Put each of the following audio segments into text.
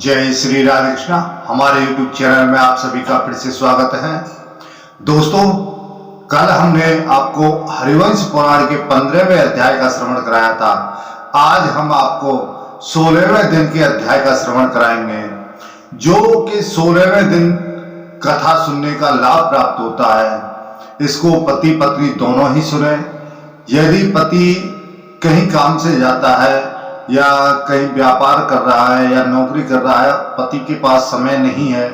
जय श्री राधे कृष्णा। हमारे YouTube channel में आप सभी का फिर से स्वागत है। दोस्तों, कल हमने आपको हरिवंश पुराण के 15वें अध्याय का श्रवण कराया था। आज हम आपको 16वें दिन के अध्याय का श्रवण कराएंगे, जो कि 16वें दिन कथा सुनने का लाभ प्राप्त होता है। इसको पति पत्नी दोनों ही सुने। यदि पति कहीं काम से जाता है या कहीं व्यापार कर रहा है या नौकरी कर रहा है, पति के पास समय नहीं है,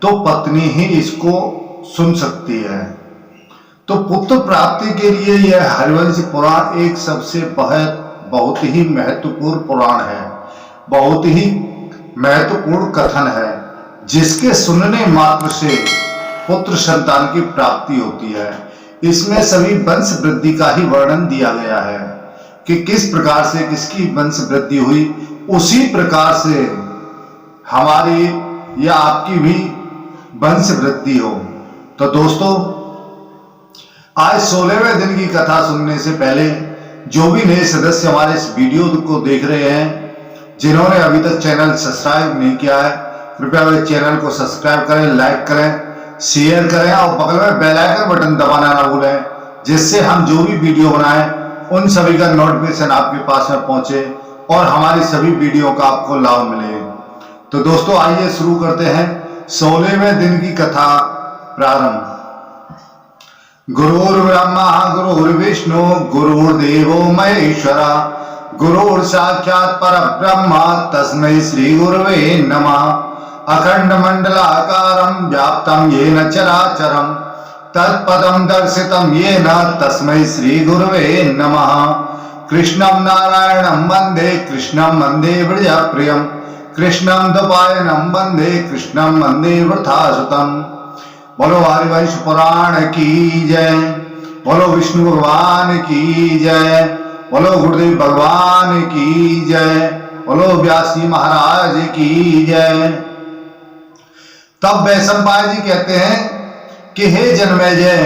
तो पत्नी ही इसको सुन सकती है। तो पुत्र प्राप्ति के लिए यह हरिवंश पुराण एक सबसे बहुत ही महत्वपूर्ण पुराण है, बहुत ही महत्वपूर्ण कथन है, जिसके सुनने मात्र से पुत्र संतान की प्राप्ति होती है। इसमें सभी वंश वृद्धि का ही वर्णन दिया गया है कि किस प्रकार से किसकी वंश वृद्धि हुई, उसी प्रकार से हमारी या आपकी भी वंश वृद्धि हो। तो दोस्तों, आज 16वें दिन की कथा सुनने से पहले जो भी नए सदस्य हमारे इस वीडियो को देख रहे हैं, जिन्होंने अभी तक चैनल सब्सक्राइब नहीं किया है, कृपया वे चैनल को सब्सक्राइब करें, लाइक करें, शेयर करें और बगल में बेल आइकन बटन दबाना ना भूलें, जिससे हम जो भी वीडियो बनाएं उन सभी का नोटिफिकेशन आपके पास में पहुंचे और हमारी सभी वीडियो का आपको लाभ मिले। तो दोस्तों, आइए शुरू करते हैं 16वें दिन की कथा प्रारंभ। गुरुर्ब्रह्मा गुरुर्विष्णु गुरुर्देवो महेश्वरा गुरुर् साक्षात् परब्रह्म तस्मै श्री गुरुवे नमः। अखंड मंडलाकारं व्याप्तं येन चराचरं तत्पदं दर्शितं येन तस्मै श्री गुरुवे नमः। कृष्णं नारायणं वन्दे कृष्णं वन्दे व्रजप्रियं कृष्णं द्वैपायनं वन्दे कृष्णं वन्दे वृथासुतं। बोलो हरिवंश पुराण की जय, बोलो विष्णु भगवान की जय, बोलो गुरुदेव भगवान की जय, बोलो व्यास जी महाराज की जय। तब वैशंपायन जी कहते हैं कि हे जन्मेजय,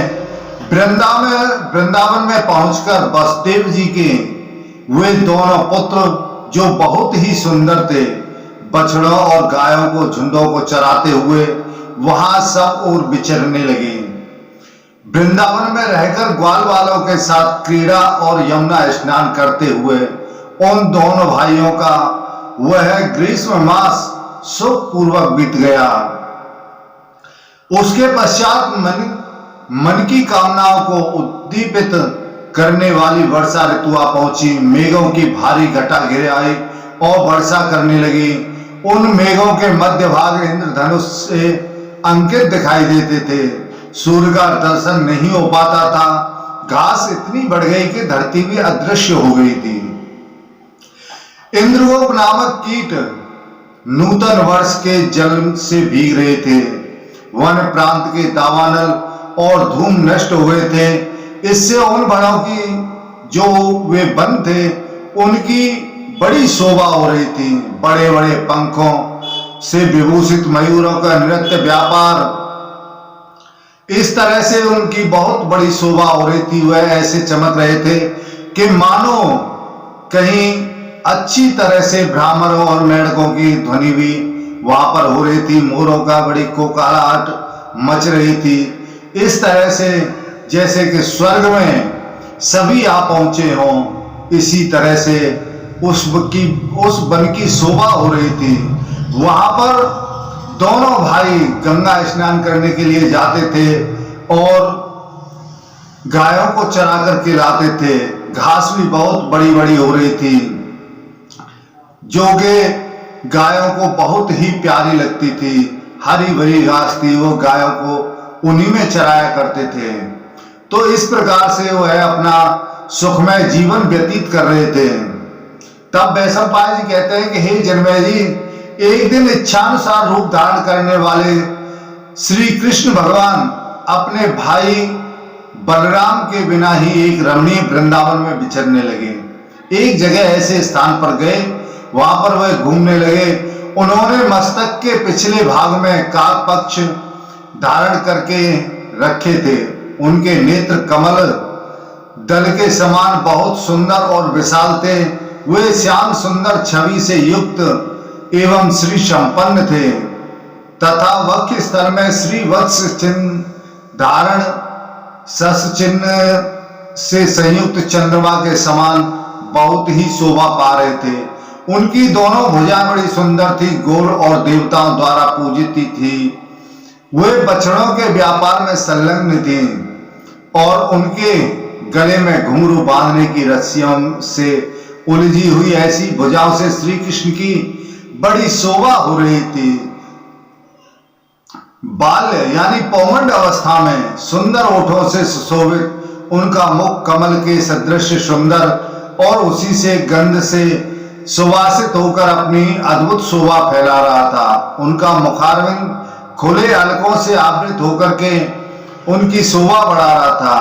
वृंदावन में पहुंचकर वसुदेव जी के वे दोनों पुत्र जो बहुत ही सुंदर थे, बछड़ों और गायों को झुंडों को चराते हुए वहां सब ओर विचरने लगे। वृंदावन में रहकर ग्वाल वालों के साथ क्रीड़ा और यमुना स्नान करते हुए उन दोनों भाइयों का वह ग्रीष्म मास सुखपूर्वक बीत गया। उसके पश्चात मन की कामनाओं को उद्दीपित करने वाली वर्षा ऋतु आ पहुंची। मेघों की भारी घटा घिरे आई और वर्षा करने लगी। उन मेघों के मध्य भाग इंद्रधनुष से अंकित दिखाई देते थे। सूर्य का दर्शन नहीं हो पाता था। घास इतनी बढ़ गई कि धरती भी अदृश्य हो गई थी। इंद्रगोप नामक कीट नूतन वर्ष के जल से भीग रहे थे। वन प्रांत के दावानल और धूम नष्ट हुए थे। इससे उन वनों की जो वे वन थे उनकी बड़ी शोभा हो रही थी। बड़े बड़े पंखों से विभूषित मयूरों का नृत्य व्यापार, इस तरह से उनकी बहुत बड़ी शोभा हो रही थी। वह ऐसे चमक रहे थे कि मानो कहीं अच्छी तरह से ब्राह्मणों और मेढकों की ध्वनि भी वहां पर हो रही थी। मोरों का बड़ी कोकाहट मच रही थी। इस तरह से जैसे कि स्वर्ग में सभी आ पहुंचे हों, इसी तरह से उस वन की शोभा हो रही थी। वहां पर दोनों भाई गंगा स्नान करने के लिए जाते थे और गायों को चरा करके लाते थे। घास भी बहुत बड़ी बड़ी हो रही थी, जो कि गायों को बहुत ही प्यारी लगती थी। हरी भरी घास थी, वो गायों को उन्हीं में चराया करते थे। तो इस प्रकार से वह अपना सुखमय जीवन व्यतीत कर रहे थे। तब वैशंपायन जी कहते हैं कि हे जन्मेजय जी, एक दिन इच्छानुसार रूप धारण करने वाले श्री कृष्ण भगवान अपने भाई बलराम के बिना ही एक रमणीय वृंदावन में विचरने लगे। एक जगह ऐसे स्थान पर गए, वहां पर वह घूमने लगे। उन्होंने मस्तक के पिछले भाग में काक पक्ष धारण करके रखे थे। उनके नेत्र कमल दल के समान बहुत सुंदर और विशाल थे। वे श्याम सुंदर छवि से युक्त एवं श्री संपन्न थे तथा वक्ष स्थल में श्री वत्स चिन्ह धारण सस चिन्ह से संयुक्त चंद्रमा के समान बहुत ही शोभा पा रहे थे। उनकी दोनों भुजाएं बड़ी सुंदर थी, गोल और देवताओं द्वारा पूजित थी। वे बछड़ों के व्यापार में संलग्न थे और उनके गले में घुंघरू बांधने की रस्सियों से उलझी हुई ऐसी भुजाओं से श्री कृष्ण की बड़ी शोभा हो रही थी। बाल्य यानी पौगंड अवस्था में सुंदर ओठों से सुशोभित उनका मुख कमल के सदृश सुंदर और उसी से गंध से सुवासित होकर अपनी अद्भुत शोभा फैला रहा था। उनका मुखारविंद खुले अलकों से आवृत होकर के उनकी शोभा बढ़ा रहा था।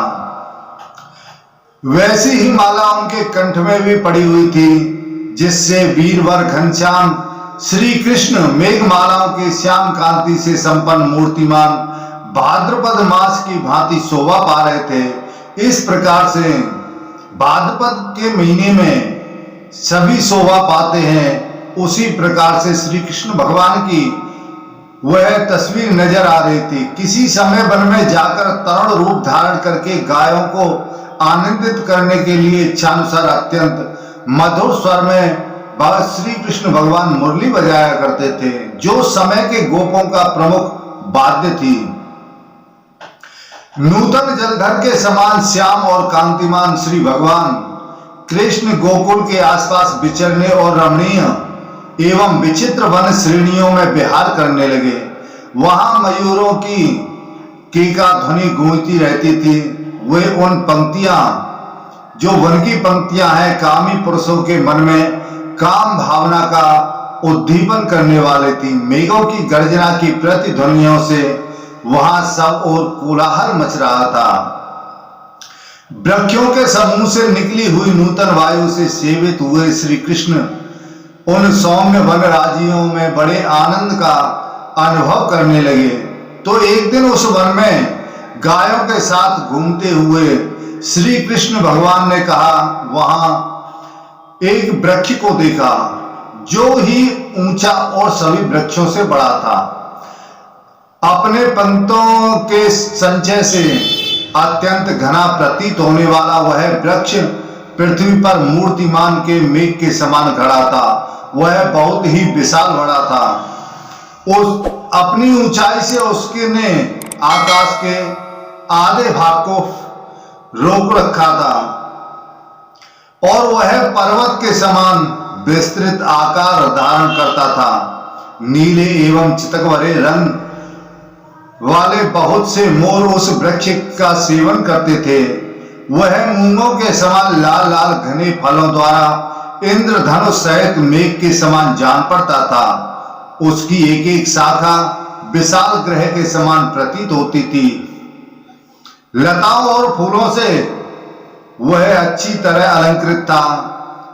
वैसी ही माला उनके कंठ में भी पड़ी हुई थी, जिससे वीरवर घनश्याम श्री कृष्ण मेघमालाओं की श्याम कांति से संपन्न मूर्तिमान भाद्रपद मास की भांति शोभा पा रहे थे। इस प्रकार से भाद्रपद के महीने में सभी शोभा पाते हैं, उसी प्रकार से श्री कृष्ण भगवान की वह तस्वीर नजर आ रही थी। किसी समय वन में जाकर तरुण रूप धारण करके गायों को आनंदित करने के लिए इच्छानुसार अत्यंत मधुर स्वर में श्री कृष्ण भगवान मुरली बजाया करते थे, जो समय के गोपों का प्रमुख वाद्य थी। नूतन जलधर के समान श्याम और कांतिमान श्री भगवान कृष्ण गोकुल के आसपास विचरने और रमणीय एवं विचित्र वन श्रेणियों में विहार करने लगे। वहां मयूरों की कीका ध्वनि गूंजती रहती थी। वे उन पंक्तियां जो वन की पंक्तियां हैं, कामी पुरुषों के मन में काम भावना का उद्दीपन करने वाली थी। मेघों की गर्जना की प्रतिध्वनियों से वहां सब और कोलाहल मच रहा था। वृक्षों के समूह से निकली हुई नूतन वायु से सेवित हुए श्री कृष्ण उन सौम्य वन राज्यों में बड़े आनंद का अनुभव करने लगे। तो एक दिन उस वन में गायों के साथ घूमते हुए श्री कृष्ण भगवान ने कहा, वहां एक वृक्ष को देखा जो ही ऊंचा और सभी वृक्षों से बड़ा था। अपने पंतों के संचय से अत्यंत घना प्रतीत होने वाला वह वृक्ष पृथ्वी पर मूर्तिमान के मेघ के समान खड़ा था। वह बहुत ही विशाल बड़ा था। उस अपनी ऊंचाई से उसके ने आकाश के आधे भाग को रोक रखा था और वह पर्वत के समान विस्तृत आकार धारण करता था। नीले एवं चितकबरे रंग वाले बहुत से मोर उस वृक्ष का सेवन करते थे। वह मूंगों के समान लाल लाल घने फलों द्वारा इंद्रधनुष सहित मेघ के समान जान पड़ता था। उसकी एक एक शाखा विशाल ग्रह के समान प्रतीत होती थी। लताओं और फूलों से वह अच्छी तरह अलंकृत था।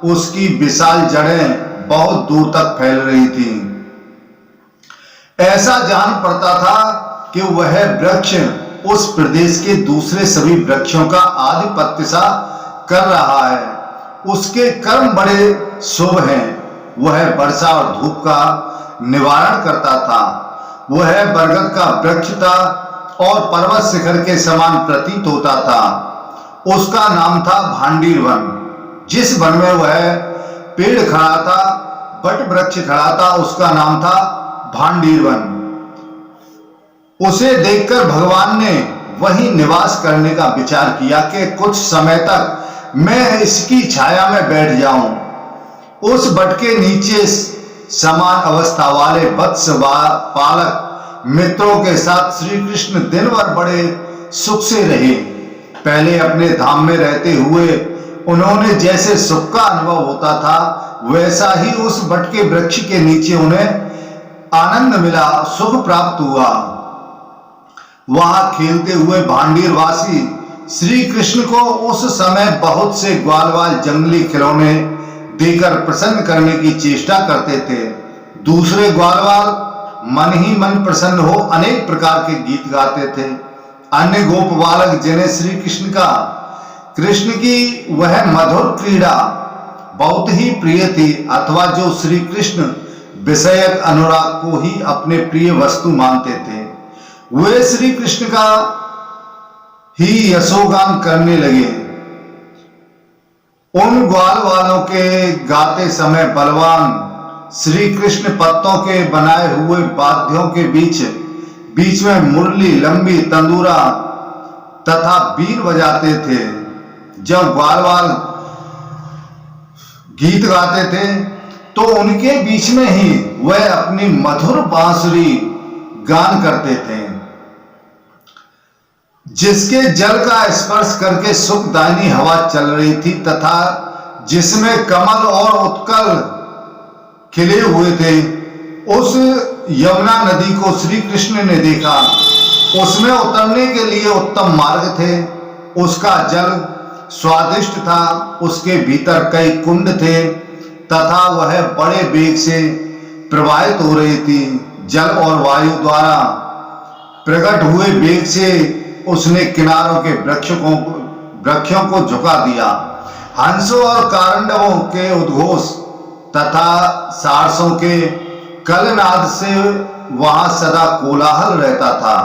उसकी विशाल जड़ें बहुत दूर तक फैल रही थी। ऐसा जान पड़ता था कि वह वृक्ष उस प्रदेश के दूसरे सभी वृक्षों का आधिपत्य सा कर रहा है। उसके कर्म बड़े शुभ हैं। वह वर्षा और धूप का निवारण करता था। वह बरगद का वृक्ष था और पर्वत शिखर के समान प्रतीत होता था। उसका नाम था भांडीर वन। जिस वन में वह पेड़ खड़ा था, बट वृक्ष खड़ा था, उसका नाम था भांडीर वन। उसे देखकर भगवान ने वहीं निवास करने का विचार किया कि कुछ समय तक मैं इसकी छाया में बैठ जाऊं। उस बट के नीचे समान अवस्था वाले वत्स पालक मित्रों के साथ श्री कृष्ण दिन भर बड़े सुख से रहे। पहले अपने धाम में रहते हुए उन्होंने जैसे सुख का अनुभव होता था, वैसा ही उस बट के वृक्ष के नीचे उन्हें आनंद मिला, सुख प्राप्त हुआ। वहां खेलते हुए भांडीर वासी श्री कृष्ण को उस समय बहुत से ग्वालवाल जंगली खिलौने देकर प्रसन्न करने की चेष्टा करते थे। दूसरे ग्वालवाल मन ही मन प्रसन्न हो अनेक प्रकार के गीत गाते थे। अन्य गोप बालक जिन्हें श्री कृष्ण की वह मधुर क्रीड़ा बहुत ही प्रिय थी, अथवा जो श्री कृष्ण विषयक अनुराग को ही अपने प्रिय वस्तु मानते थे। वे श्री कृष्ण का ही यशोगान करने लगे। उन ग्वाल वालों के गाते समय बलवान श्री कृष्ण पत्तों के बनाए हुए वाद्यों के बीच बीच में मुरली, लंबी तंदूरा तथा बीन बजाते थे। जब ग्वाल वाल गीत गाते थे तो उनके बीच में ही वह अपनी मधुर बांसुरी गान करते थे, जिसके जल का स्पर्श करके सुखदायिनी हवा चल रही थी तथा जिसमें कमल और उत्कल खिले हुए थे। उस यमुना नदी को श्री कृष्ण ने देखा। उसमें उतरने के लिए उत्तम मार्ग थे। उसका जल स्वादिष्ट था। उसके भीतर कई कुंड थे तथा वह बड़े वेग से प्रवाहित हो रही थी। जल और वायु द्वारा प्रकट हुए वेग से उसने किनारों के वृक्षों को झुका दिया। हंसों और कारंडवों के उद्घोष तथा सारसों के कलनाद से वहां सदा कोलाहल रहता था।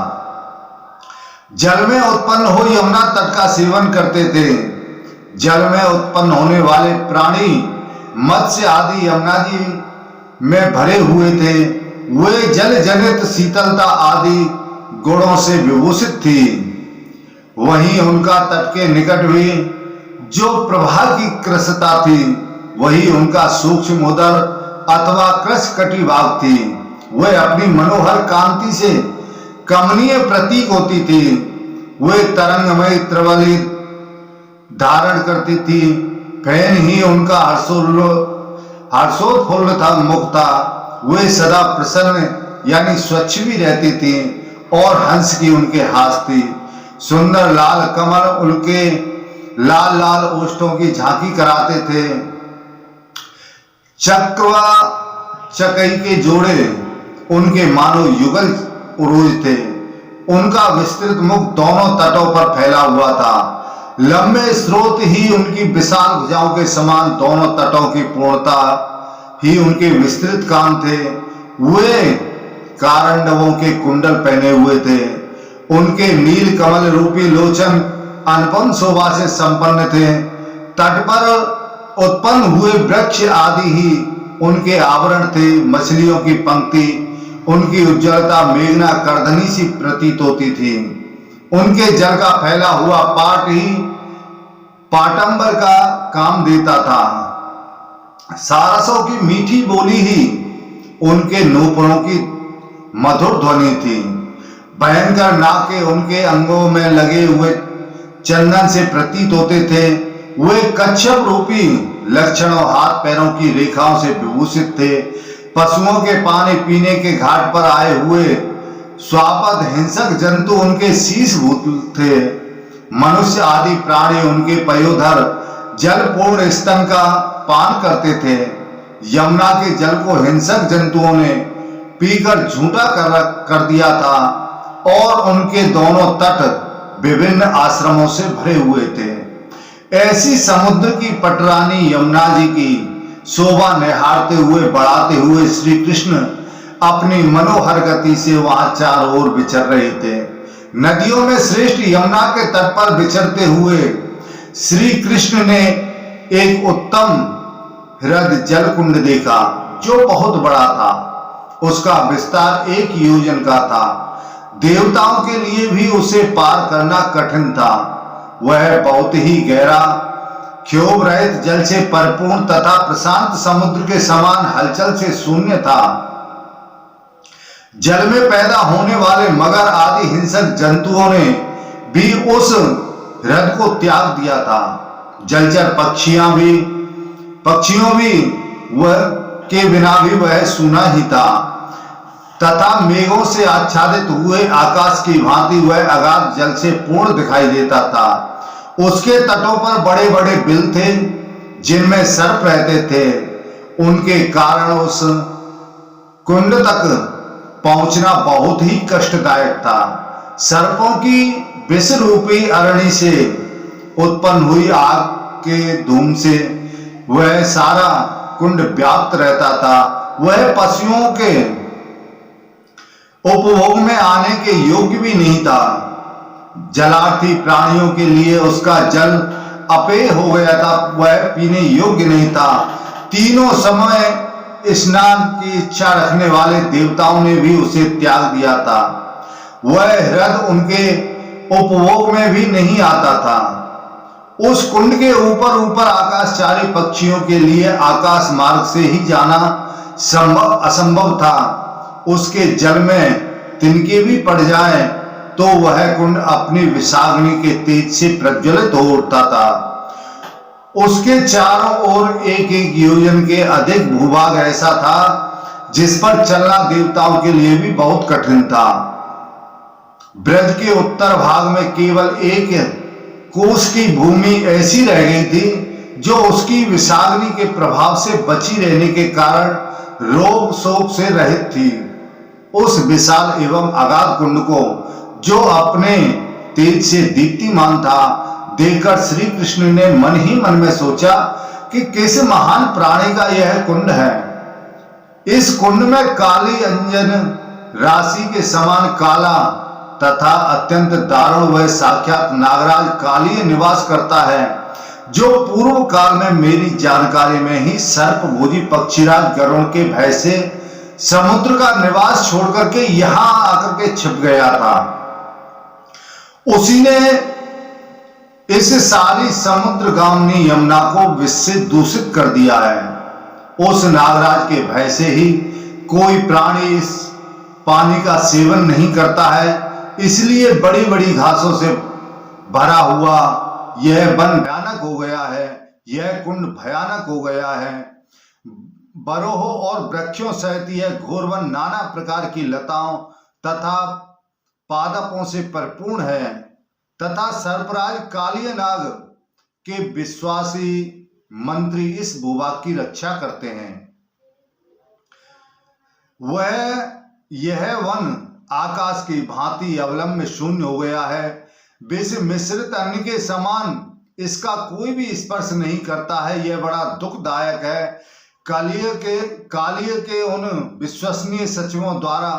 जल में उत्पन्न हो यमुना तट का सेवन करते थे। जल में उत्पन्न होने वाले प्राणी मत्स्य आदि यमुना जी में भरे हुए थे। वे जल जनित शीतलता आदि गुणों से विभूषित थी। वहीं उनका तट के निकट भी जो प्रभा की कृशता थी, वही उनका सूक्ष्म उदर अथवा कृश कटी भाग थी। वह अपनी मनोहर कांति से कमनीय प्रतीक होती थी। वे तरंगमयी त्रिवली धारण करती थी। फैन ही उनका हर्षोत्फुल्ल था, मुख था। वे सदा प्रसन्न यानी स्वच्छ भी रहती थी और हंस की उनके हाथ थी। सुंदर लाल कमल उनके लाल लाल ओष्ठों की झांकी कराते थे। चक्रवा चकई के जोड़े उनके मानो युगल उरोज थे। उनका विस्तृत मुख दोनों तटों पर फैला हुआ था। लंबे स्रोत ही उनकी विशाल भुजाओं के समान, दोनों तटों की पूर्णता ही उनके विस्तृत कान थे। वे कारंडवों के कुंडल पहने हुए थे। उनके नील कमल रूपी लोचन अनुपम शोभा से संपन्न थे। तट पर उत्पन्न हुए वृक्ष आदि ही उनके आवरण थे। मछलियों की पंक्ति, उनकी उज्ज्वलता मेघना कर्दनी सी प्रतीत होती थी। उनके जल का फैला हुआ पाट ही पाटंबर का काम देता था। सारसों की मीठी बोली ही उनके नूपुरों की मधुर ध्वनि थी। भयंकर नाके उनके अंगों में लगे हुए चंदन से प्रतीत होते थे। वे कच्छप रूपी लक्षणों, हाथ पैरों की रेखाओं से विभूषित थे। पशुओं के पानी पीने के घाट पर आए हुए स्वापद हिंसक जंतु उनके शीशभूत थे। मनुष्य आदि प्राणी उनके पयोधर जलपूर्ण स्तन का पान करते थे। यमुना के जल को हिंसक जंतुओं ने पीकर झूठा कर दिया था और उनके दोनों तट विभिन्न आश्रमों से भरे हुए थे। ऐसी समुद्र की पटरानी यमुना जी की शोभा निहारते हुए, बढ़ाते हुए श्री कृष्ण अपनी मनोहर गति से वहां चारों ओर विचर रहे थे। नदियों में श्रेष्ठ यमुना के तट पर विचरते हुए श्री कृष्ण ने एक उत्तम हृदय जल कुंड देखा जो बहुत बड़ा था। उसका विस्तार 1 योजन का था। देवताओं के लिए भी उसे पार करना कठिन था। वह बहुत ही गहरा, क्षोभ रहित जल से परिपूर्ण तथा प्रशांत समुद्र के समान हलचल से शून्य था। जल में पैदा होने वाले मगर आदि हिंसक जंतुओं ने भी उस हृदय को त्याग दिया था। जलचर पक्षियों भी वह के बिना भी वह सूना ही था तथा मेघों से आच्छादित हुए आकाश की भांति वह अगाध जल से पूर्ण दिखाई देता था। उसके तटों पर बड़े बड़े बिल थे जिनमें सर्प रहते थे। उनके कारण उस कुंड तक पहुंचना बहुत ही कष्टदायक था। सर्पों की विष रूपी अरणि से उत्पन्न हुई आग के धूम से वह सारा कुंड व्याप्त रहता था। वह पशुओं के उपभोग में आने के योग्य भी नहीं था। जलार्थी प्राणियों के लिए उसका जल अपेय हो गया था, वह पीने योग्य नहीं था। तीनों समय स्नान की इच्छा रखने वाले देवताओं ने भी उसे त्याग दिया था। वह हृदय उनके उपभोग में भी नहीं आता था। उस कुंड के ऊपर ऊपर आकाशचारी पक्षियों के लिए आकाश मार्ग से ही जाना असंभव था। उसके जल में तिनके भी पड़ जाएं तो वह कुंड अपनी विषाग्नि के तेज से प्रज्वलित हो उठता था। उसके चारों ओर एक एक योजन के अधिक भूभाग ऐसा था जिस पर चलना देवताओं के लिए भी बहुत कठिन था। ब्रज के उत्तर भाग में केवल एक कोस की भूमि ऐसी रह गई थी जो उसकी विषाग्नि के प्रभाव से बची रहने के कारण रोग शोक से रहित थी। उस विशाल एवं अगाध कुंड को, जो अपने तेज से दीप्तिमान था, देखकर श्री कृष्ण ने मन ही मन में सोचा कि किस महान प्राणी का यह कुंड है। इस कुंड में काली अंजन राशि के समान काला तथा अत्यंत दारुण वह साक्षात नागराज कालीय निवास करता है, जो पूर्व काल में मेरी जानकारी में ही सर्पभोजी पक्षीराज गरुड़ के भय से समुद्र का निवास छोड़कर के यहां आकर के छिप गया था। उसी ने इस सारी समुद्रगामिनी यमुना को विष से दूषित कर दिया है। उस नागराज के भय से ही कोई प्राणी इस पानी का सेवन नहीं करता है, इसलिए बड़ी बड़ी घासों से भरा हुआ यह वन भयानक हो गया है, यह कुंड भयानक हो गया है। बरोहों और वृक्षों सहित यह घोर वन नाना प्रकार की लताओं तथा पादपों से परिपूर्ण है तथा सर्पराज कालिय नाग के विश्वासी मंत्री इस भूभाग की रक्षा करते हैं। यह वन आकाश की भांति अवलंब शून्य हो गया है। विष मिश्रित अन्न के समान इसका कोई भी स्पर्श नहीं करता है। यह बड़ा दुखदायक है। कालिय के उन विश्वसनीय सचिवों द्वारा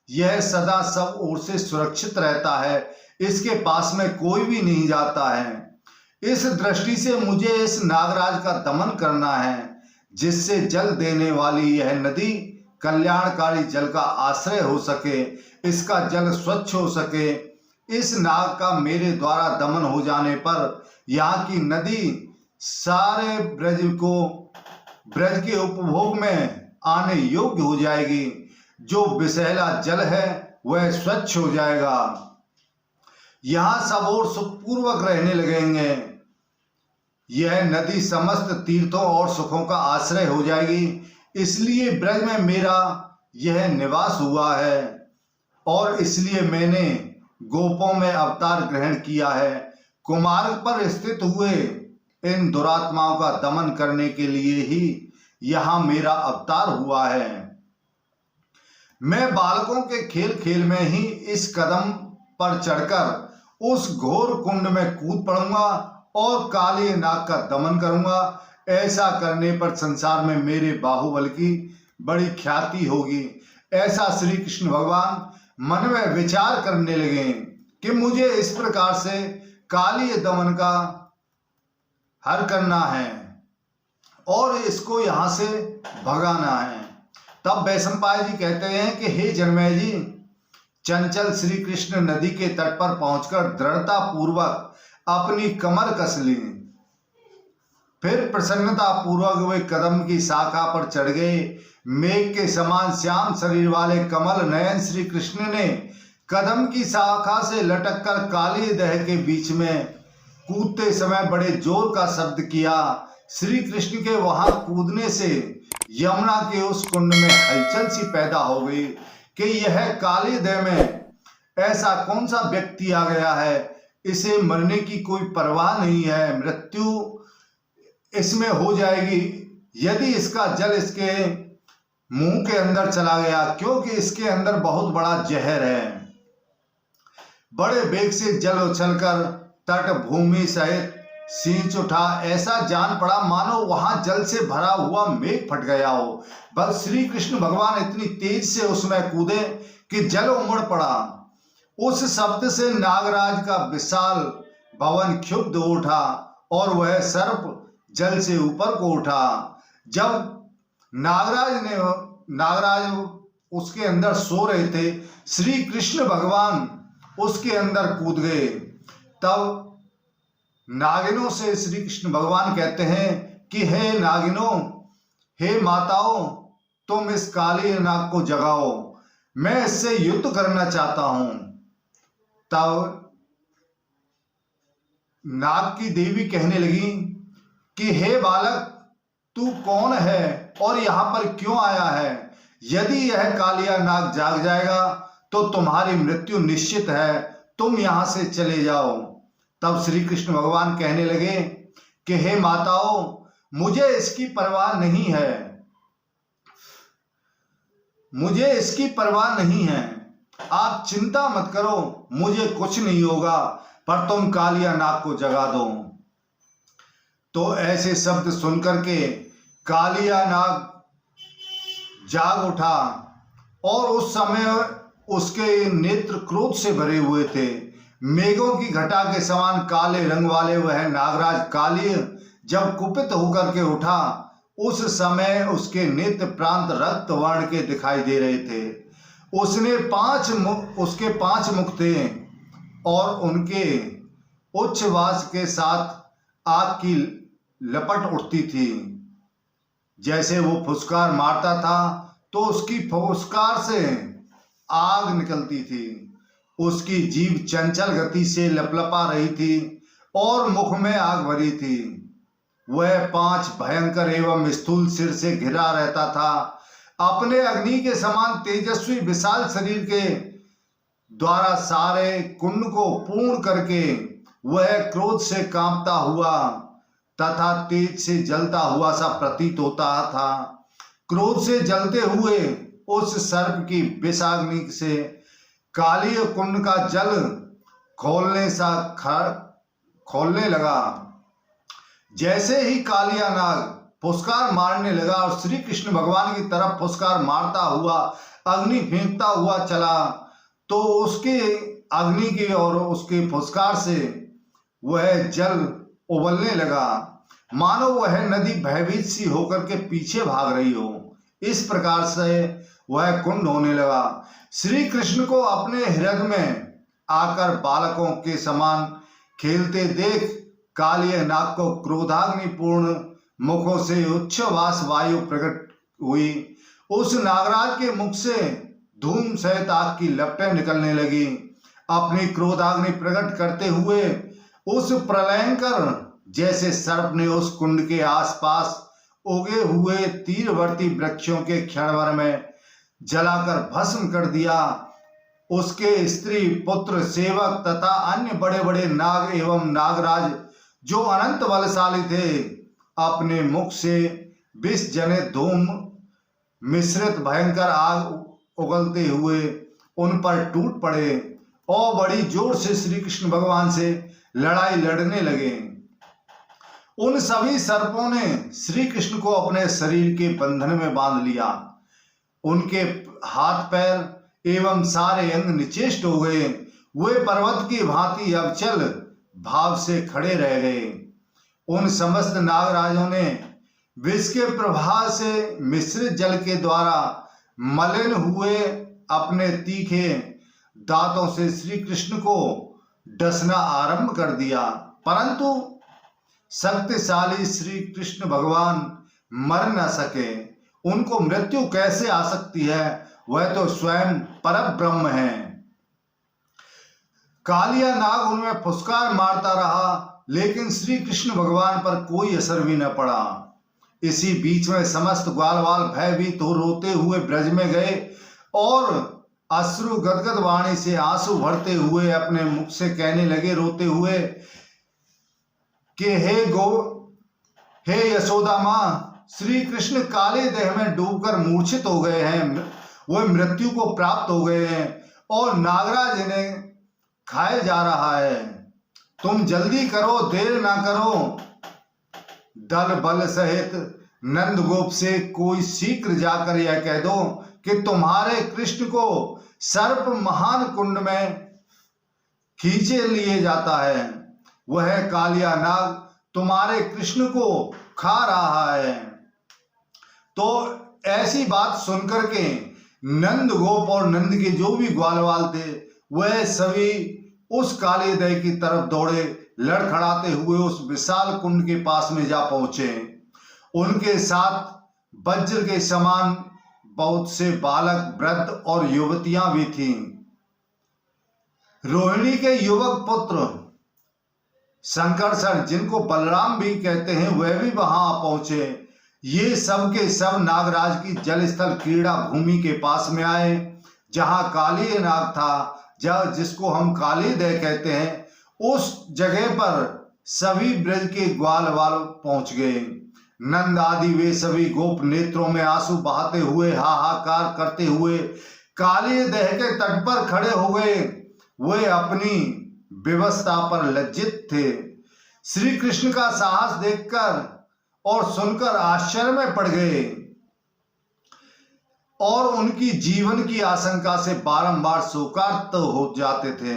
यह सदा सब ओर से सुरक्षित रहता है। इसके पास में कोई भी नहीं जाता है। इस दृष्टि से मुझे इस नागराज का दमन करना है, जिससे जल देने वाली यह नदी कल्याणकारी जल का आश्रय हो सके, इसका जल स्वच्छ हो सके। इस नाग का मेरे द्वारा दमन हो जाने पर यहाँ की नदी सारे ब्रज के उपभोग में आने योग्य हो जाएगी। जो विषैला जल है वह स्वच्छ हो जाएगा। यहाँ सब और सुखपूर्वक रहने लगेंगे। यह नदी समस्त तीर्थों और सुखों का आश्रय हो जाएगी। इसलिए ब्रज में मेरा यह निवास हुआ है और इसलिए मैंने गोपों में अवतार ग्रहण किया है। कुमार्ग पर स्थित हुए इन दुरात्माओं का दमन करने के लिए ही यहाँ मेरा अवतार हुआ है। मैं बालकों के खेल खेल में ही इस कदम पर चढ़कर उस घोर कुंड में कूद पड़ूंगा और काली नाग का दमन करूंगा। ऐसा करने पर संसार में मेरे बाहुबल की बड़ी ख्याति होगी। ऐसा श्री कृष्ण भगवान मन में विचार करने लगे कि मुझे इस प्रकार से काली दमन का हर करना है और इसको यहां से भगाना है। तब वैशंपायन जी कहते हैं कि हे जन्मेजय जी, चंचल श्री कृष्ण नदी के तट पर पहुंचकर दृढ़ता पूर्वक अपनी कमर कस ली। फिर प्रसन्नता पूर्वक वे कदम की शाखा पर चढ़ गए। मेघ के समान श्याम शरीर वाले कमल नयन श्री कृष्ण ने कदम की शाखा से लटककर काली दह के बीच में कूदते समय बड़े जोर का शब्द किया। श्री कृष्ण के वहां कूदने से यमुना के उस कुंड में हलचल सी पैदा हो गई कि यह काली दह में ऐसा कौन सा व्यक्ति आ गया है, इसे मरने की कोई परवाह नहीं है, मृत्यु इसमें हो जाएगी यदि इसका जल इसके मुंह के अंदर चला गया, क्योंकि इसके अंदर बहुत बड़ा जहर है। बड़े वेग से जल उछलकर तट भूमि सहित सींच उठा, ऐसा जान पड़ा मानो वहां जल से भरा हुआ मेघ फट गया हो। बस श्री कृष्ण भगवान इतनी तेज से उसमें कूदे कि जल उमड़ पड़ा। उस शब्द से नागराज का विशाल भवन क्षुब्ध उठा और वह सर्प जल से ऊपर को उठा। जब नागराज उसके अंदर सो रहे थे, श्री कृष्ण भगवान उसके अंदर कूद गए। तब नागिनों से श्री कृष्ण भगवान कहते हैं कि हे नागिनों, हे माताओं, तुम इस काली नाग को जगाओ, मैं इससे युद्ध करना चाहता हूं। तब नाग की देवी कहने लगी कि हे बालक, तू कौन है और यहां पर क्यों आया है? यदि यह कालिया नाग जाग जाएगा तो तुम्हारी मृत्यु निश्चित है, तुम यहां से चले जाओ। तब श्री कृष्ण भगवान कहने लगे कि हे माताओं, मुझे इसकी परवाह नहीं है, मुझे इसकी परवाह नहीं है, आप चिंता मत करो, मुझे कुछ नहीं होगा, पर तुम कालिया नाग को जगा दो। तो ऐसे शब्द सुनकर के कालिया नाग जाग उठा और उस समय उसके नेत्र क्रोध से भरे हुए थे। मेघों की घटा के समान काले रंग वाले वह नागराज काली जब कुपित होकर के उठा, उस समय उसके नेत्र प्रांत रक्त वर्ण के दिखाई दे रहे थे। उसके 5 मुख थे और उनके उच्छ्वास के साथ आग की लपट उठती थी। जैसे वो फुसकार मारता था तो उसकी फुसकार से आग निकलती थी। उसकी जीभ चंचल गति से लपलपा रही थी और मुख में आग भरी थी। वह 5 भयंकर एवं स्थूल सिर से घिरा रहता था। अपने अग्नि के समान तेजस्वी विशाल शरीर के द्वारा सारे कुंड को पूर्ण करके वह क्रोध से कांपता हुआ तथा तेज से जलता हुआ सा प्रतीत होता था। क्रोध से जलते हुए उस सर्प की विषाग्नि से काली कुंड का जल खोलने लगा। जैसे ही कालिया नाग फुसकार मारने लगा और श्री कृष्ण भगवान की तरफ फुसकार मारता हुआ अग्नि फेंकता हुआ चला, तो उसके अग्नि की और उसके फुसकार से वह जल उबलने लगा, मानो वह नदी भयभीत सी होकर के पीछे भाग रही हो। इस प्रकार से वह कुंड होने लगा। श्री कृष्ण को अपने हृदय में आकर बालकों के समान खेलते देख कालिया नाग को क्रोधाग्निपूर्ण मुखों से उच्छ्वास वायु प्रकट हुई। उस नागराज के मुख से धूम सहित आग की लपटें निकलने लगी। अपनी क्रोधाग्नि प्रकट करते हुए उस प्रलयंकर जैसे सर्प ने उस कुंड के आसपास उगे हुए तीरवर्ती वृक्षों के क्षण भर में जलाकर भस्म कर दिया। उसके स्त्री पुत्र सेवक तथा अन्य बड़े बड़े नाग एवं नागराज जो अनंत बलशाली थे, अपने मुख से विष जनित धूम मिश्रित भयंकर आग उगलते हुए उन पर टूट पड़े और बड़ी जोर से श्री कृष्ण भगवान से लड़ाई लड़ने लगे। उन सभी सर्पों ने श्री कृष्ण को अपने शरीर के बंधन में बांध लिया। उनके हाथ पैर एवं सारे अंग निचेष्ट हो गए। वे पर्वत की भांति अविचल भाव से खड़े रह गए। उन समस्त नागराजों ने विष के प्रवाह से मिश्रित जल के द्वारा मलिन हुए अपने तीखे दांतों से श्री कृष्ण को डसना आरंभ कर दिया, परंतु शक्तिशाली श्री कृष्ण भगवान मर न सके। उनको मृत्यु कैसे आ सकती है? वह तो स्वयं परब्रह्म है। कालिया नाग उनमें फुसकार मारता रहा, लेकिन श्री कृष्ण भगवान पर कोई असर भी न पड़ा। इसी बीच में समस्त ग्वालवाल भयभीत हो रोते हुए ब्रज में गए और अश्रु गदगद वाणी से आंसू भरते हुए अपने मुख से कहने लगे रोते हुए कि हे यशोदा माँ, श्री कृष्ण काले देह में डूबकर मूर्छित हो गए हैं, वह मृत्यु को प्राप्त हो गए हैं और नागराज इन्हें खाए जा रहा है। तुम जल्दी करो, देर ना करो। दल बल सहित नंद गोप से कोई शीघ्र जाकर यह कह दो कि तुम्हारे कृष्ण को सर्प महान कुंड में खींचे लिए जाता है। वह कालिया नाग तुम्हारे कृष्ण को खा रहा है। तो ऐसी बात सुनकर के नंद गोप और नंद के जो भी ग्वालवाल थे वह सभी उस काले दह की तरफ दौड़े, लड़खड़ाते हुए उस विशाल कुंड के पास में जा पहुंचे। उनके साथ वज्र के समान बहुत से बालक, वृद्ध और युवतियां भी थीं। रोहिणी के युवक पुत्र संकर्षण, जिनको बलराम भी कहते हैं, वह भी वहां पहुंचे। ये सब के सब नागराज की जलस्थल क्रीड़ा भूमि के पास में आए, जहां काली नाग था, जिसको हम काली दह कहते हैं। उस जगह पर सभी ब्रज के ग्वालवाल पहुंच गए। नंद आदि वे सभी गोप नेत्रों में आंसू बहाते हुए, हाहाकार करते हुए काली दह के तट पर खड़े हो गए। वे अपनी व्यवस्था पर लज्जित थे। श्री कृष्ण का साहस देखकर और सुनकर आश्चर्य में पड़ गए और उनकी जीवन की आशंका से बारंबार शोकार्त हो जाते थे।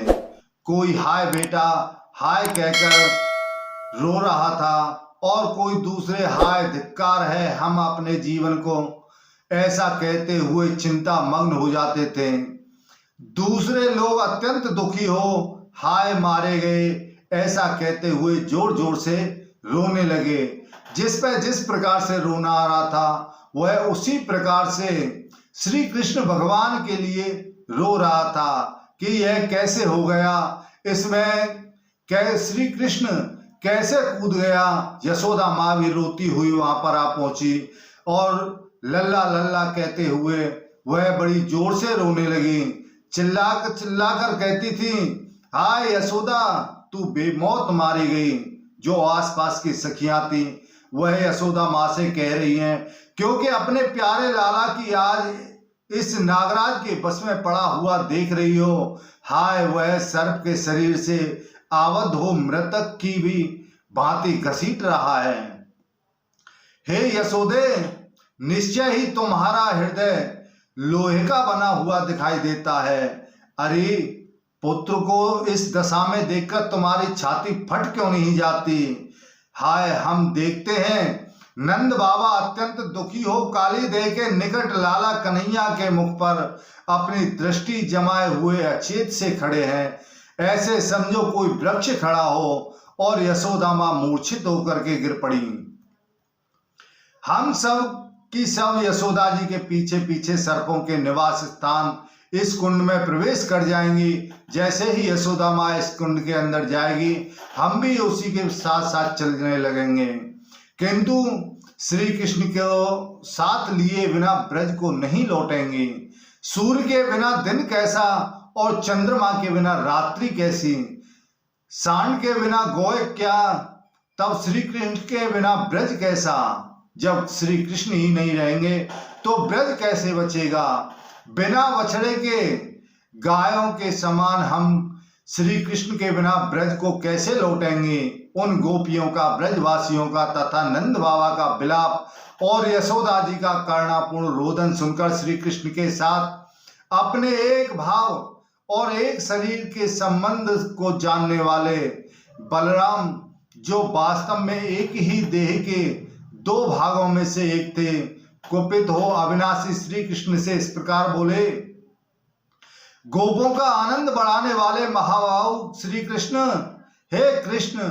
कोई हाय बेटा हाय कहकर रो रहा था और कोई दूसरे हाय धिक्कार है, हम अपने जीवन को, ऐसा कहते हुए चिंता मग्न हो जाते थे। दूसरे लोग अत्यंत दुखी हो, हाय मारे गए, ऐसा कहते हुए जोर जोर से रोने लगे। जिस प्रकार से रोना आ रहा था वह उसी प्रकार से श्री कृष्ण भगवान के लिए रो रहा था कि यह कैसे हो गया, इसमें श्री कृष्ण कैसे कूद गया। यशोदा माँ भी रोती हुई वहां पर आ पहुंची और लल्ला लल्ला कहते हुए वह बड़ी जोर से रोने लगी। चिल्लाकर कहती थी, हाय यशोदा, तू बेमौत मारी गई। जो आसपास की सखियां थी वह यशोदा माँ से कह रही हैं, क्योंकि अपने प्यारे लाला की आज इस नागराज के बस में पड़ा हुआ देख रही हो। हाय वह सर्प के शरीर से आबद्ध हो मृतक की भी भांति घसीट रहा है। हे यशोदे, निश्चय ही तुम्हारा हृदय लोहे का बना हुआ दिखाई देता है। अरे पुत्र को इस दशा में देखकर तुम्हारी छाती फट क्यों नहीं जाती। हाय हम देखते हैं नंद बाबा अत्यंत दुखी हो काली दह के निकट लाला कन्हैया के मुख पर अपनी दृष्टि जमाए हुए अचेत से खड़े हैं। ऐसे समझो कोई वृक्ष खड़ा हो और यशोदा मां मूर्छित होकर के गिर पड़ी। हम सब की सब यशोदा जी के पीछे पीछे सर्पों के निवास स्थान इस कुंड में प्रवेश कर जाएंगी। जैसे ही यशोदा माँ इस कुंड के अंदर जाएगी हम भी उसी के साथ साथ चलने लगेंगे, किंतु श्री कृष्ण को साथ लिए बिना ब्रज को नहीं लौटेंगे। सूर्य के बिना दिन कैसा और चंद्रमा के बिना रात्रि कैसी, सांड के बिना गोय क्या, तब श्री कृष्ण के बिना ब्रज कैसा। जब श्री कृष्ण ही नहीं रहेंगे तो ब्रज कैसे बचेगा। बिना बछड़े के गायों के समान हम श्री कृष्ण के बिना ब्रज को कैसे लौटेंगे। उन गोपियों का, ब्रजवासियों का तथा नंद बाबा का विलाप और यशोदा जी का करुणापूर्ण रोदन सुनकर श्री कृष्ण के साथ अपने एक भाव और एक शरीर के संबंध को जानने वाले बलराम, जो वास्तव में एक ही देह के दो भागों में से एक थे, कुपित हो अविनाशी श्री कृष्ण से इस प्रकार बोले, गोपों का आनंद बढ़ाने वाले महाबाहु श्री कृष्ण, हे कृष्ण,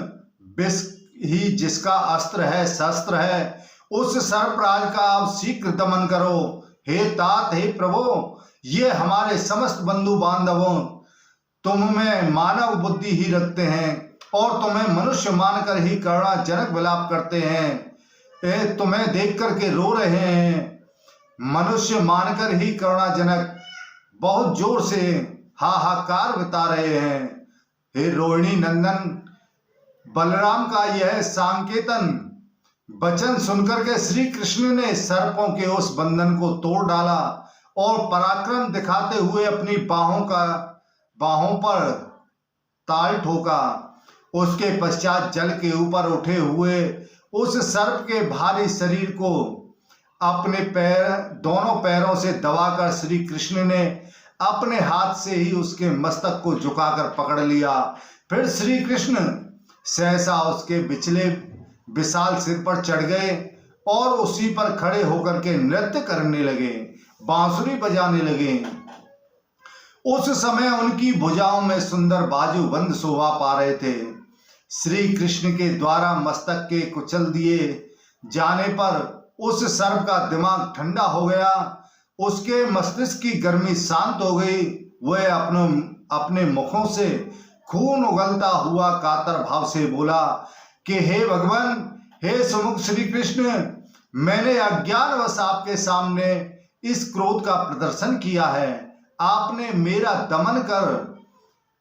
विष ही जिसका अस्त्र है, शस्त्र है, उस सर्पराज का आप शीघ्र दमन करो। हे तात, हे प्रभु, ये हमारे समस्त बंधु बांधवों तुम में मानव बुद्धि ही रखते हैं और तुम्हें मनुष्य मानकर ही करुणाजनक विलाप करते हैं। तुम्हें देख करके रो रहे हैं, मनुष्य मानकर ही करुणाजनक बहुत जोर से हाहाकार बता रहे हैं। हे रोहिणी नंदन बलराम का यह सांकेतन वचन सुनकर के श्री कृष्ण ने सर्पों के उस बंधन को तोड़ डाला और पराक्रम दिखाते हुए अपनी बाहों पर ताल ठोका उसके पश्चात जल के ऊपर उठे हुए उस सर्प के भारी शरीर को अपने दोनों पैरों से दबाकर श्री कृष्ण ने अपने हाथ से ही उसके मस्तक को झुकाकर पकड़ लिया। फिर श्री कृष्ण सहसा उसके बिचले विशाल सिर पर चढ़ गए और उसी पर खड़े होकर के नृत्य करने लगे, बांसुरी बजाने लगे। उस समय उनकी भुजाओं में सुंदर बाजूबंद शोभा पा रहे थे। श्री कृष्ण के द्वारा मस्तक के कुचल दिए जाने पर उस सर्प का दिमाग ठंडा हो गया, उसके मस्तिष्क की गर्मी शांत हो गई। वह अपने मुखों से खून उगलता हुआ कातर भाव से बोला कि हे भगवान, हे सुमुख श्री कृष्ण, मैंने अज्ञानवश आपके सामने इस क्रोध का प्रदर्शन किया है। आपने मेरा दमन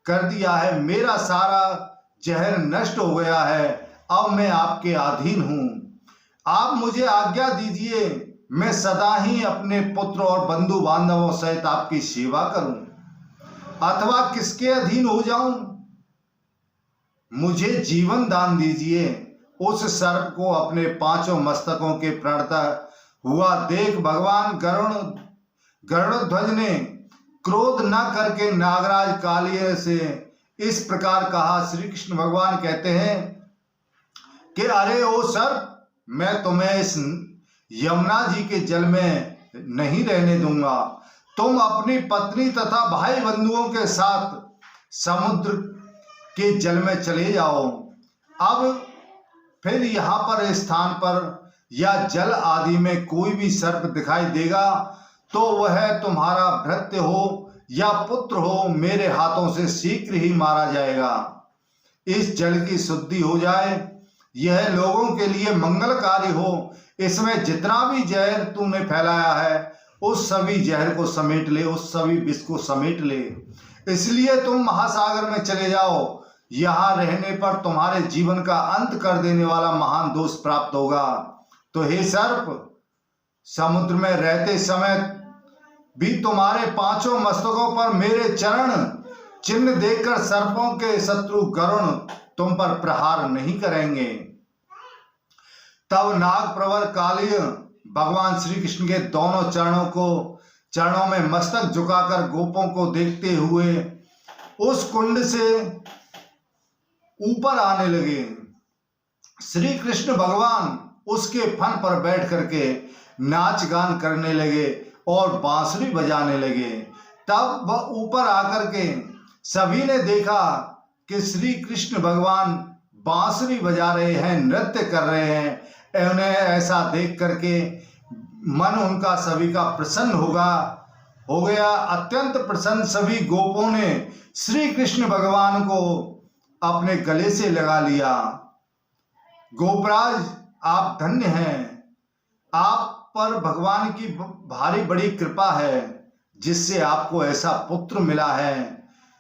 कर दिया है, मेरा सारा जहर नष्ट हो गया है। अब मैं आपके अधीन हूं। आप मुझे आज्ञा दीजिए, मैं सदा ही अपने पुत्र और बंधु बांधवों सहित आपकी सेवा करूं, अथवा किसके अधीन हो जाऊं। मुझे जीवन दान दीजिए। उस सर्प को अपने पांचों मस्तकों के प्रणता हुआ देख भगवान गरुड़ध्वज ने क्रोध न करके नागराज कालिय से इस प्रकार कहा। श्री कृष्ण भगवान कहते हैं कि अरे ओ सर्प, मैं तुम्हें इस यमुना जी के जल में नहीं रहने दूंगा। तुम अपनी पत्नी तथा भाई बंधुओं के साथ समुद्र के जल में चले जाओ। अब फिर यहाँ पर स्थान पर या जल आदि में कोई भी सर्प दिखाई देगा तो वह तुम्हारा भृत्य हो या पुत्र हो, मेरे हाथों से शीघ्र ही मारा जाएगा। इस जल की शुद्धि हो जाए, यह लोगों के लिए मंगलकारी हो। इसमें जितना भी जहर तूने फैलाया है उस सभी जहर को समेट ले, उस सभी विष को समेट ले। इसलिए तुम महासागर में चले जाओ। यहाँ रहने पर तुम्हारे जीवन का अंत कर देने वाला महान दोष प्राप्त होगा। तो हे सर्प, समुद्र में रहते समय भी तुम्हारे पांचों मस्तकों पर मेरे चरण चिन्ह देखकर सर्पों के शत्रु गरुण तुम पर प्रहार नहीं करेंगे। तब नाग प्रवर कालिय भगवान श्री कृष्ण के दोनों चरणों में मस्तक झुकाकर गोपों को देखते हुए उस कुंड से ऊपर आने लगे। श्री कृष्ण भगवान उसके फन पर बैठ करके नाच गान करने लगे और बांसुरी बजाने लगे। तब वह ऊपर आकर के सभी ने देखा कि श्री कृष्ण भगवान बांसुरी बजा रहे हैं, नृत्य कर रहे हैं। उन्हें ऐसा देख करके मन उनका सभी का प्रसन्न हो गया। अत्यंत प्रसन्न सभी गोपों ने श्री कृष्ण भगवान को अपने गले से लगा लिया। गोपराज, आप धन्य हैं। आप पर भगवान की भारी बड़ी कृपा है जिससे आपको ऐसा पुत्र मिला है।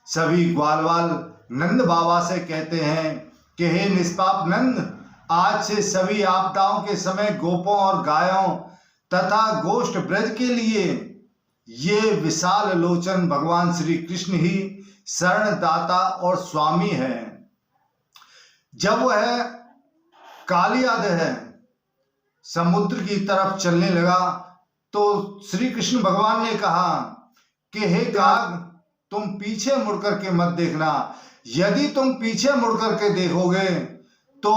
सभी ग्वालवाल नंद बाबा से कहते हैं कि हे निष्पाप नंद, आज से सभी आपदाओं के समय गोपों और गायों तथा गोष्ठ ब्रज के लिए ये विशाल लोचन भगवान श्री कृष्ण ही शरणदाता और स्वामी है। जब वह कालियादह समुद्र की तरफ चलने लगा तो श्री कृष्ण भगवान ने कहा कि हे काग, तुम पीछे मुड़ करके मत देखना। यदि तुम पीछे मुड़ करके देखोगे तो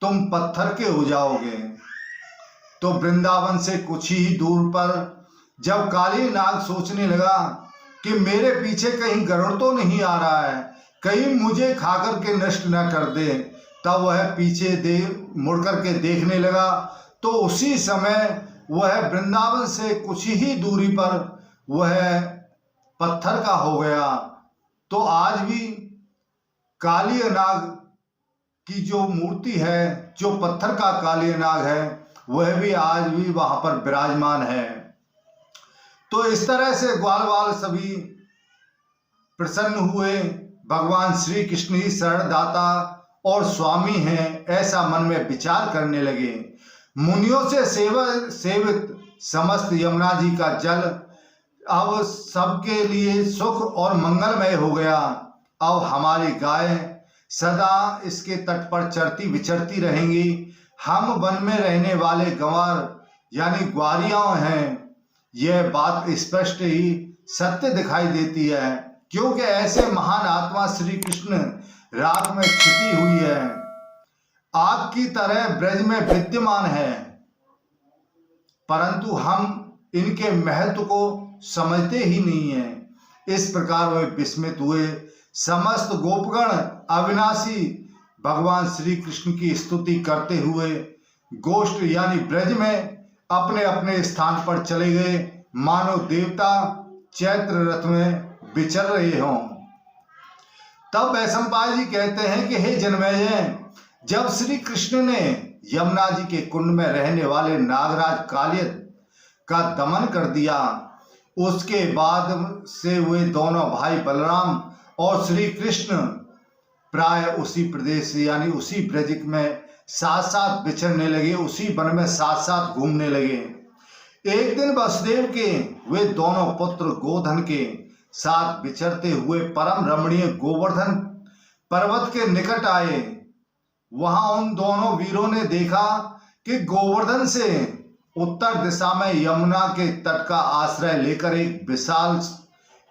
तुम पत्थर के हो जाओगे। तो वृंदावन से कुछ ही दूर पर जब काली नाग सोचने लगा कि मेरे पीछे कहीं गरुड़ तो नहीं आ रहा है, कहीं मुझे खा करके नष्ट न कर दे, तब वह पीछे मुड़ करके देखने लगा तो उसी समय वह वृंदावन से कुछ ही दूरी पर वह पत्थर का हो गया। तो आज भी काली नाग की जो मूर्ति है, जो पत्थर का काली नाग है, वह भी आज भी वहां पर विराजमान है। तो इस तरह से ग्वालवाल सभी प्रसन्न हुए। भगवान श्री कृष्ण ही शरणदाता और स्वामी हैं, ऐसा मन में विचार करने लगे। मुनियों से सेवित समस्त यमुना जी का जल अब सबके लिए सुख और मंगलमय हो गया। अब हमारी गाय सदा इसके तट पर चरती विचरती रहेंगी। हम वन में रहने वाले गंवार यानी ग्वारियां हैं। यह बात स्पष्ट ही सत्य दिखाई देती है, क्योंकि ऐसे महान आत्मा श्री कृष्ण राग में छिपी हुई है, आग की तरह ब्रज में विद्यमान है, परंतु हम इनके महत्व को समझते ही नहीं हैं। इस प्रकार वे विस्मित हुए। समस्त गोपगण अविनाशी भगवान श्री कृष्ण की स्तुति करते हुए गोष्ठ यानी ब्रज में अपने अपने स्थान पर चले गए, मानो देवता चैत्र रथ में विचर रहे हों। तब वैशंपायन जी कहते हैं कि हे जनमेजय, जब श्री कृष्ण ने यमुना जी के कुंड में रहने वाले नागराज कालिय का दमन कर दिया, उसके बाद से वे दोनों भाई बलराम और श्री कृष्ण प्राय उसी प्रदेश यानी उसी ब्रज में साथ साथ विचरने लगे, उसी वन में साथ साथ घूमने लगे। एक दिन वसुदेव के वे दोनों पुत्र गोधन के साथ विचरते हुए परम रमणीय गोवर्धन पर्वत के निकट आए। वहां उन दोनों वीरों ने देखा कि गोवर्धन से उत्तर दिशा में यमुना के तट का आश्रय लेकर एक विशाल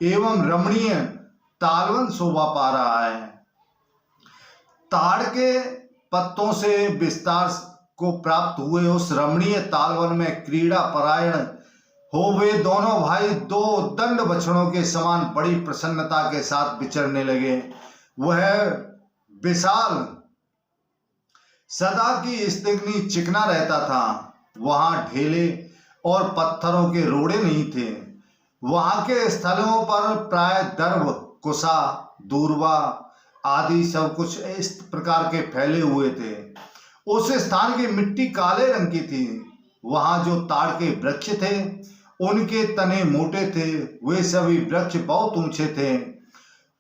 एवं रमणीय तालवन शोभा पा रहा है। ताड़ के पत्तों से विस्तार को प्राप्त हुए उस रमणीय तालवन में क्रीड़ा परायण हो वे दोनों भाई दो दंड बछड़ों के समान बड़ी प्रसन्नता के साथ विचरने लगे। वह विशाल सदा की स्तिग्नि चिकना रहता था। वहां ढेले और पत्थरों के रोड़े नहीं थे। वहां के स्थलों पर प्राय दर्भ, कुसा, दूर्वा आदि सब कुछ इस प्रकार के फैले हुए थे। उस स्थान की मिट्टी काले रंग की थी। वहां जो ताड़ के वृक्ष थे उनके तने मोटे थे। वे सभी वृक्ष बहुत ऊंचे थे।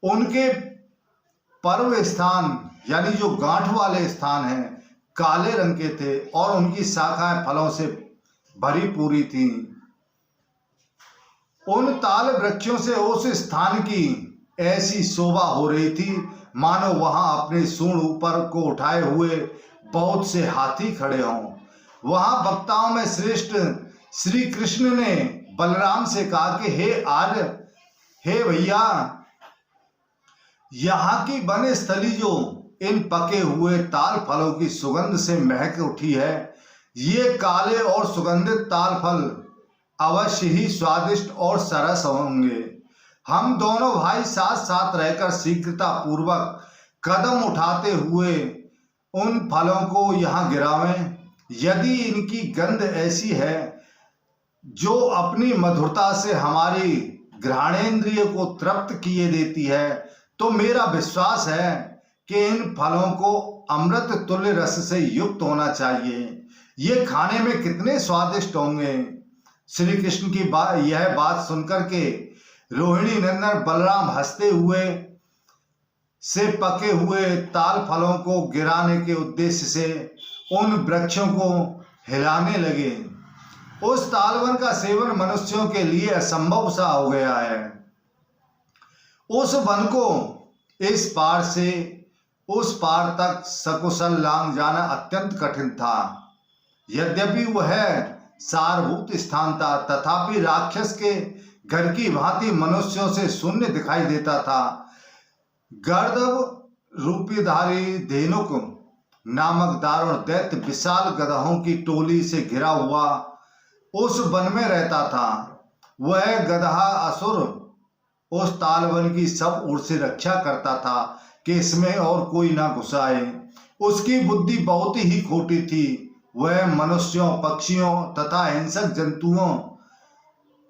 उनके पर्व स्थान यानी जो गांठ वाले स्थान हैं काले रंग के थे और उनकी शाखाएं फलों से भरी पूरी थी। उन ताल वृक्षों से उस स्थान की ऐसी शोभा हो रही थी मानो वहां अपने सूंड ऊपर को उठाए हुए बहुत से हाथी खड़े हों। वहां वक्ताओं में श्रेष्ठ श्री कृष्ण ने बलराम से कहा कि हे आर्य, हे भैया, यहाँ की वन स्थली जो इन पके हुए ताल फलों की सुगंध से महक उठी है, ये काले और सुगंधित ताल फल अवश्य ही स्वादिष्ट और सरस होंगे। हम दोनों भाई साथ साथ रहकर शीघ्रता पूर्वक कदम उठाते हुए उन फलों को यहाँ गिरावें। यदि इनकी गंध ऐसी है जो अपनी मधुरता से हमारी घ्राणेन्द्रिय को तृप्त किए देती है, तो मेरा विश्वास है कि इन फलों को अमृत तुल्य रस से युक्त होना चाहिए। ये खाने में कितने स्वादिष्ट होंगे। श्री कृष्ण की यह बात सुनकर के रोहिणी नंदन बलराम हंसते हुए से पके हुए ताल फलों को गिराने के उद्देश्य से उन वृक्षों को हिलाने लगे। उस तालवन का सेवन मनुष्यों के लिए असंभव सा हो गया है। उस वन को इस पार से उस पार तक सकुशल लांग जाना अत्यंत कठिन था। यद्यपि वह सारभूत स्थान था, तथापि राक्षस के घर की भांति मनुष्यों से शून्य दिखाई देता था। गर्दभ रूपीधारी धेनुक नामक दारुण दैत्य विशाल गदहों की टोली से घिरा हुआ उस वन में रहता था। वह गदहा असुर उस तालवन की सब ओर से रक्षा करता था कि इसमें और कोई ना घुस आए। उसकी बुद्धि बहुत ही खोटी थी। वह मनुष्यों, पक्षियों तथा हिंसक जंतुओं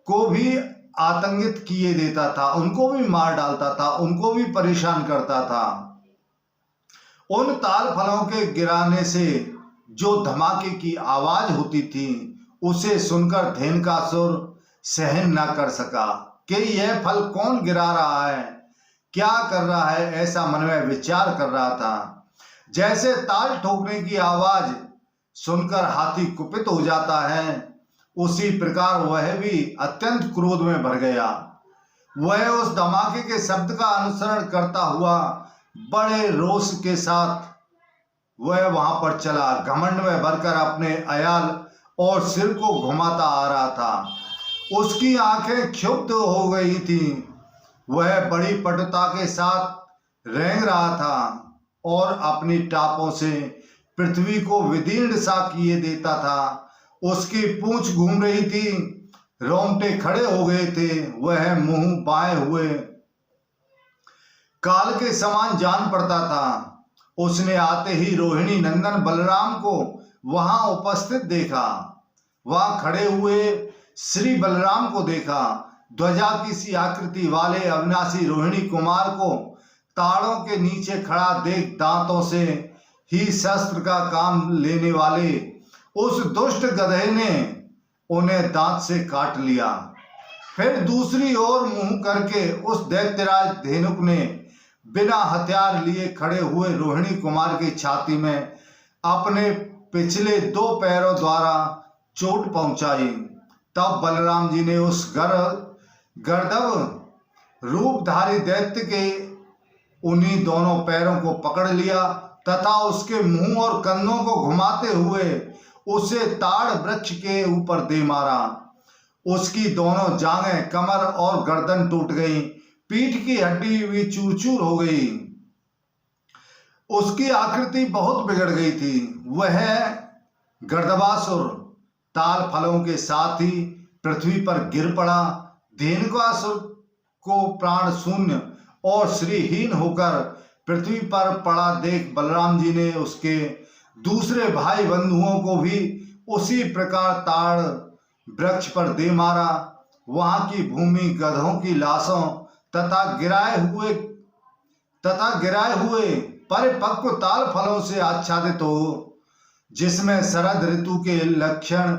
को भी आतंकित किए देता था, उनको भी मार डालता था, उनको भी परेशान करता था। उन ताल फलों के गिराने से जो धमाके की आवाज होती थी उसे सुनकर धेनुकासुर सहन ना कर सका कि यह फल कौन गिरा रहा है, क्या कर रहा है, ऐसा मन में विचार कर रहा था। जैसे ताल ठोकने की आवाज सुनकर हाथी कुपित हो जाता है, उसी प्रकार वह भी अत्यंत क्रोध में भर गया। वह उस धमाके के शब्द का अनुसरण करता हुआ बड़े रोष के साथ वह वहां पर चला। घमंड में भरकर अपने अयाल और सिर को घुमाता आ रहा था। उसकी आंखें क्षुब्ध हो गई थीं। वह बड़ी पटुता के साथ रेंग रहा था और अपनी टापों से पृथ्वी को विदीर्ण सा किए देता था। उसकी पूंछ घूम रही थी, रोंगटे खड़े हो गए थे। वह मुंह बाएं हुए काल के समान जान पड़ता था। उसने आते ही रोहिणी नंदन बलराम को वहां उपस्थित देखा। वहां खड़े हुए श्री बलराम को देखा। ध्वजा की सी आकृति वाले अविनाशी रोहिणी कुमार को ताड़ों के नीचे खड़ा देख दांतों से ही शस्त्र का काम लेने वाले उस दुष्ट गधे ने उन्हें दांत से काट लिया। फिर दूसरी ओर मुंह करके उस दैत्यराज धेनुक ने बिना हथियार लिए खड़े हुए रोहिणी कुमार की छाती में अपने पिछले 2 पैरों द्वारा चोट पहुंचाई। तब बलराम जी ने उस गर्दभ रूपधारी दैत्य के उन्हीं दोनों पैरों को पकड़ लिया तथा उसके मुंह और कंधों को घुमाते हुए उसे ताड़ वृक्ष के ऊपर दे मारा। उसकी दोनों जांघें, कमर और गर्दन टूट गई। पीठ की हड्डी भी चूर चूर हो गई। उसकी आकृति बहुत बिगड़ गई थी। वह गर्दभासुर ताल फलों के साथ ही पृथ्वी पर गिर पड़ा। धेनुकासुर को प्राण शून्य और श्रीहीन होकर पृथ्वी पर पड़ा देख बलराम जी ने उसके दूसरे भाई बंधुओं को भी उसी प्रकार ताड़ वृक्ष पर दे मारा। वहां की भूमि गधों की लाशों तथा गिराए हुए परिपक्व ताल फलों से आच्छादित हो, जिसमें शरद ऋतु के लक्षण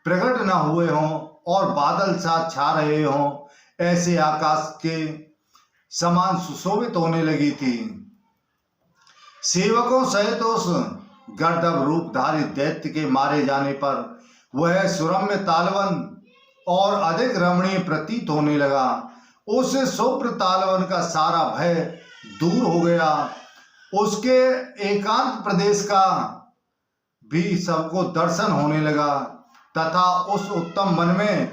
प्रकट न हुए हों और बादल सा छा रहे हों, ऐसे आकाश के समान सुशोभित होने लगी थी। सेवकों सहित उस गर्दभ रूपधारी दैत्य के मारे जाने पर वह सुरम्य तालवन और अधिक रमणीय प्रतीत होने लगा। उस शुभ्र तालवन का सारा भय दूर हो गया। उसके एकांत प्रदेश का भी सबको दर्शन होने लगा तथा उस उत्तम वन में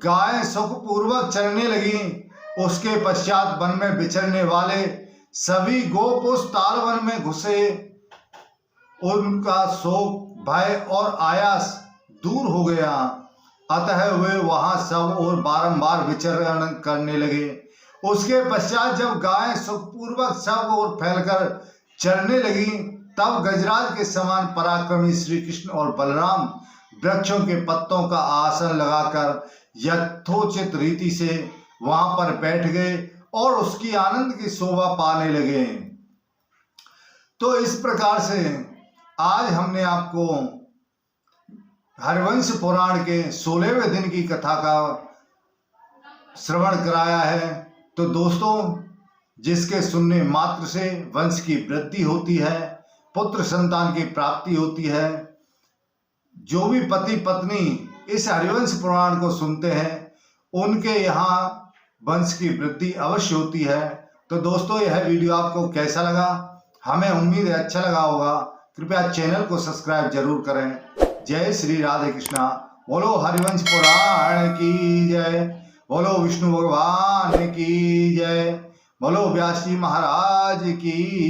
गायें सुखपूर्वक चरने लगी। उसके पश्चात वन में विचरने वाले सभी गोप उस तालवन में घुसे। उनका शोक, भय और आयास दूर हो गया। अतः वे वहां सब और बारंबार विचरण करने लगे। उसके पश्चात जब गायें सुखपूर्वक सब और फैलकर चरने लगी, तब गजराज के समान पराक्रमी श्री कृष्ण और बलराम वृक्षों के पत्तों का आसन लगाकर यथोचित रीति से वहां पर बैठ गए और उसकी आनंद की शोभा पाने लगे। तो इस प्रकार से आज हमने आपको हरिवंश पुराण के 16वें दिन की कथा का श्रवण कराया है। तो दोस्तों, जिसके सुनने मात्र से वंश की वृद्धि होती है, पुत्र संतान की प्राप्ति होती है, जो भी पति पत्नी इस हरिवंश पुराण को सुनते हैं उनके यहाँ वंश की वृद्धि अवश्य होती है। तो दोस्तों, यह वीडियो आपको कैसा लगा? हमें उम्मीद है अच्छा लगा होगा। कृपया चैनल को सब्सक्राइब जरूर करें। जय श्री राधे कृष्णा। बोलो हरिवंश पुराण की जय। बोलो विष्णु भगवान की जय। बोलो व्यास जी महाराज की।